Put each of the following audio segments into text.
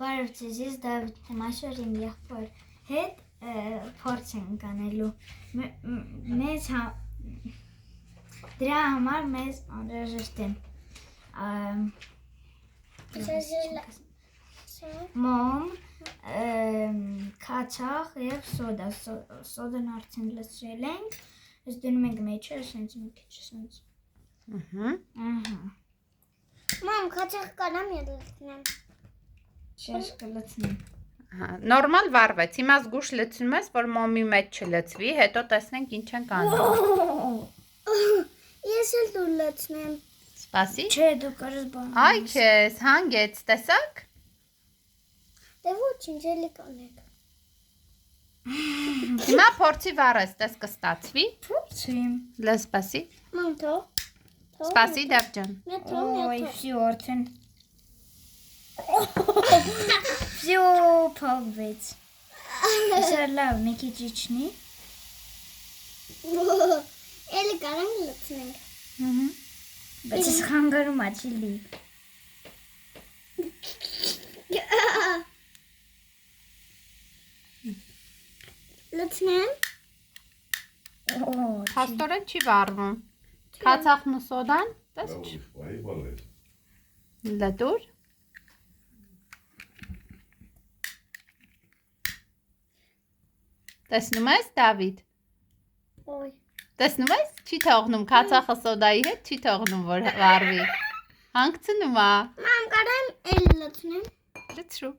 Բարև ձեզ, ես Դավիթն եմ, այսօր իմ եղբոր հետ փորձ ենք անելու։ Դրա համար մեզ անհրաժեշտ են մոմ, քաչաղ և սոդա։ Սոդան արդեն լցրել ենք, ես դնում ենք մեջը, ասենց մի քիչ ասենց։ Մամ, քաչաղ կանամ ես լցնեմ։ Շեշ կլցնեմ։ Նորմալ վարվեց, հիմա զգուշ լցնում ես, որ մոմի մեջ չլցվի, հետո տեսնենք ինչ ենք անում։ Ես էլ դու լցնեմ։ Սպասի։ Չէ, դու կարես բան։ Այ քեզ, հանգեց, տեսակ։ Դե ոչինչ էլի կանեք։ Հիմա փորձի վառես, տես կստացվի։ Փորձեմ։ Լա սպասի։ Մամ, թող։ Սպասի Դավ ջան։ Ой, всё, արդեն։ Всё, փողվեց։ Սա լավ, մի քիչ իջնի։ Էլի կանենք լցնենք։ Բայց ես խանգարում ա չլի։ Լցնեմ։ Փաստորեն չի վառվում։ Քացախն ու սոդան, տես լտուր։ Տեսնում ես, Դավիթ։ Ոյ։ Տեսնում ես, չի թողնում, քացախը սոդայի հետ չի թողնում, որ վառվի։ Հանգցնում ա։ Մամ, կարամ էլի լցնեմ։ Լցրու։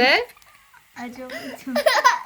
Դե։ Աջողություն։